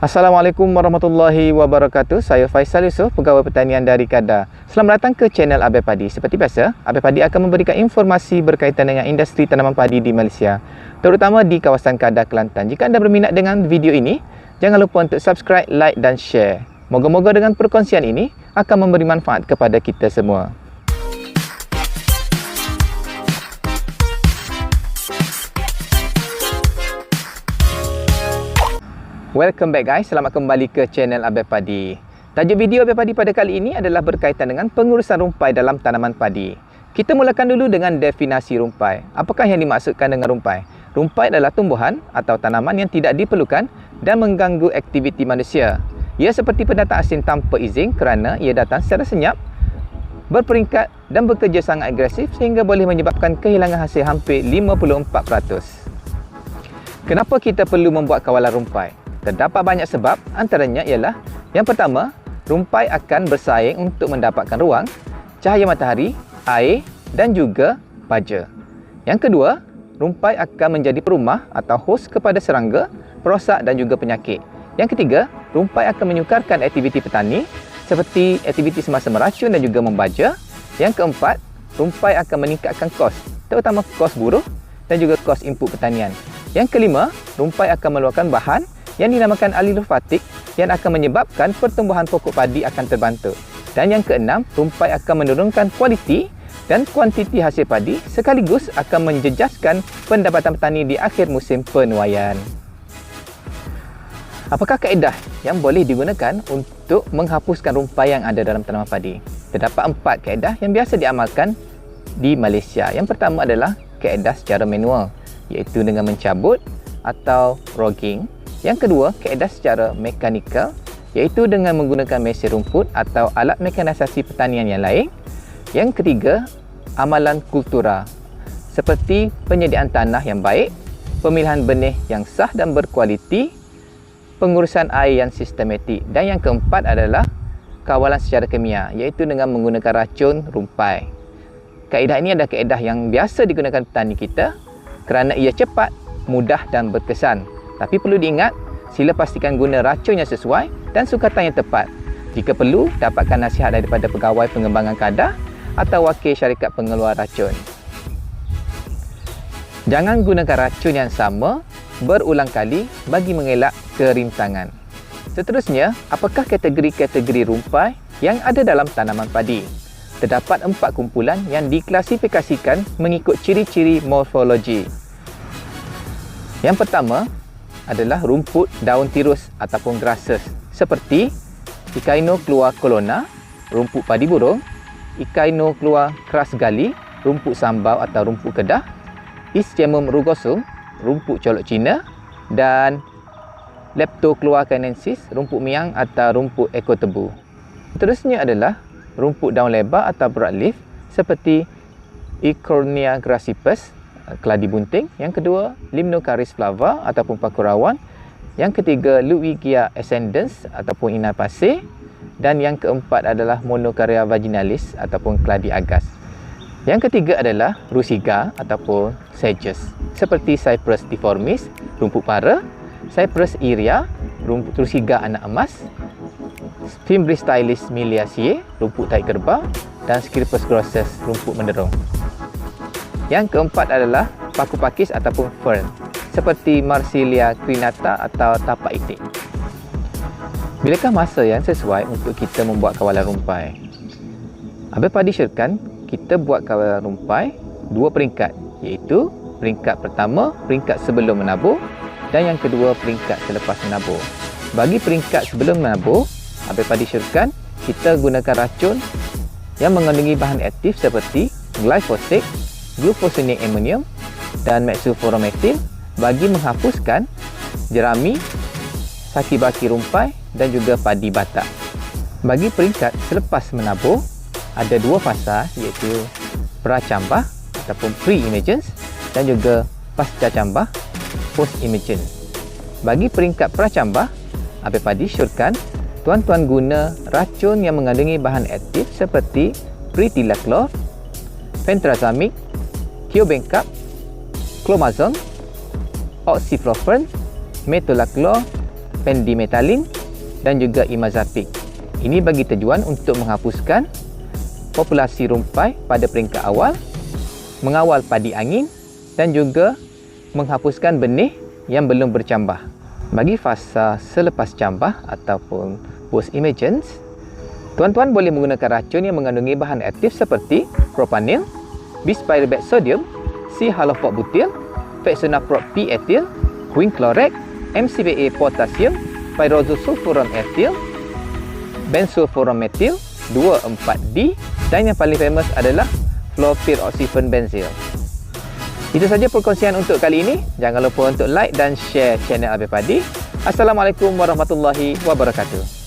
Assalamualaikum warahmatullahi wabarakatuh. Saya Faisal Yusof, Pegawai Pertanian dari Kedah. Selamat datang ke channel Abai Padi. Seperti biasa, Abai Padi akan memberikan informasi berkaitan dengan industri tanaman padi di Malaysia, terutama di kawasan Kedah, Kelantan. Jika anda berminat dengan video ini, jangan lupa untuk subscribe, like dan share. Moga-moga dengan perkongsian ini akan memberi manfaat kepada kita semua. Welcome back guys, selamat kembali ke channel Abai Padi. Tajuk video Abai Padi pada kali ini adalah berkaitan dengan pengurusan rumpai dalam tanaman padi. Kita mulakan dulu dengan definisi rumpai. Apakah yang dimaksudkan dengan rumpai? Rumpai adalah tumbuhan atau tanaman yang tidak diperlukan dan mengganggu aktiviti manusia. Ia seperti pendatang asing tanpa izin kerana ia datang secara senyap, berperingkat dan bekerja sangat agresif sehingga boleh menyebabkan kehilangan hasil hampir 54%. Kenapa kita perlu membuat kawalan rumpai? Terdapat banyak sebab, antaranya ialah yang pertama, rumpai akan bersaing untuk mendapatkan ruang, cahaya matahari, air dan juga baja. Yang kedua, rumpai akan menjadi perumah atau hos kepada serangga, perosak dan juga penyakit. Yang ketiga, rumpai akan menyukarkan aktiviti petani seperti aktiviti semasa meracun dan juga membaja. Yang keempat, rumpai akan meningkatkan kos, terutama kos buruh dan juga kos input pertanian. Yang kelima, rumpai akan mengeluarkan bahan yang dinamakan alilofatik yang akan menyebabkan pertumbuhan pokok padi akan terbantu. Dan yang keenam, rumpai akan menurunkan kualiti dan kuantiti hasil padi sekaligus akan menjejaskan pendapatan petani di akhir musim penuaian. Apakah kaedah yang boleh digunakan untuk menghapuskan rumpai yang ada dalam tanaman padi? Terdapat 4 kaedah yang biasa diamalkan di Malaysia. Yang pertama adalah kaedah secara manual, iaitu dengan mencabut atau rogging. Yang kedua, kaedah secara mekanikal, iaitu dengan menggunakan mesin rumput atau alat mekanisasi pertanian yang lain. Yang ketiga, amalan kultura, seperti penyediaan tanah yang baik, pemilihan benih yang sah dan berkualiti, pengurusan air yang sistematik. Dan yang keempat adalah kawalan secara kimia, iaitu dengan menggunakan racun rumpai. Kaedah ini adalah kaedah yang biasa digunakan petani kita kerana ia cepat, mudah dan berkesan. Tapi perlu diingat, sila pastikan guna racun yang sesuai dan sukatan yang tepat. Jika perlu, dapatkan nasihat daripada pegawai pengembangan kadar atau wakil syarikat pengeluar racun. Jangan gunakan racun yang sama berulang kali bagi mengelak kerintangan. Seterusnya, apakah kategori-kategori rumpai yang ada dalam tanaman padi? Terdapat 4 kumpulan yang diklasifikasikan mengikut ciri-ciri morfologi. Yang pertama adalah rumput daun tirus ataupun grasses seperti Echinoclua colonna, rumput padi burung, Echinoclua crasgalli, rumput sambau atau rumput Kedah, Ischiamum rugosum, rumput colok Cina, dan Leptoclua cainensis, rumput miang atau rumput ekor tebu. Seterusnya adalah rumput daun lebar atau broadleaf seperti Eichhornia grassipes, keladi bunting. Yang kedua, Limnocharis flava ataupun pakurawan. Yang ketiga, Ludwigia ascendens ataupun inai pasir. Dan yang keempat adalah Monocaria vaginalis ataupun keladi agas. Yang ketiga adalah Rusiga ataupun sedges seperti Cyprus deformis, rumput para, Cyprus iria, rumput Rusiga anak emas, Fimbristylis miliaceae, rumput tai kerbau, dan Scirpus grossus, rumput menderung. Yang keempat adalah paku pakis ataupun fern seperti Marsilia crinata atau tapak itik. Bilakah masa yang sesuai untuk kita membuat kawalan rumpai? Abai Padi syorkan kita buat kawalan rumpai 2 peringkat, iaitu peringkat pertama, peringkat sebelum menabur, dan yang kedua, peringkat selepas menabur. Bagi peringkat sebelum menabur, Abai Padi syorkan kita gunakan racun yang mengandungi bahan aktif seperti glyphosate, glufosinate ammonium dan metsulfurometil bagi menghapuskan jerami, saki-baki rumpai dan juga padi batak. Bagi peringkat selepas menabur, ada 2 fasa, iaitu pra-cambah ataupun pre-emergence dan juga pasca cambah, post-emergence. Bagi peringkat pra-cambah, Abai Padi syorkan tuan-tuan guna racun yang mengandungi bahan aktif seperti Pretilaklor, Fentrazamic, Thiobencap, Clomazone, Oxyflophon, Metolachlor, pendimetalin dan juga imazapik. Ini bagi tujuan untuk menghapuskan populasi rumpai pada peringkat awal, mengawal padi angin dan juga menghapuskan benih yang belum bercambah. Bagi fasa selepas cambah ataupun post emergence, tuan-tuan boleh menggunakan racun yang mengandungi bahan aktif seperti propanil, bispyrobate sodium, C-halophosbutyl, fexonaprop P-ethyl, quinclorac, MCPA potassium, pyrozosulfuron ethyl, bensulfurometil 2,4-D dan yang paling famous adalah fluopyroxyfen benzil. Itu saja perkongsian untuk kali ini. Jangan lupa untuk like dan share channel Abel Padi. Assalamualaikum warahmatullahi wabarakatuh.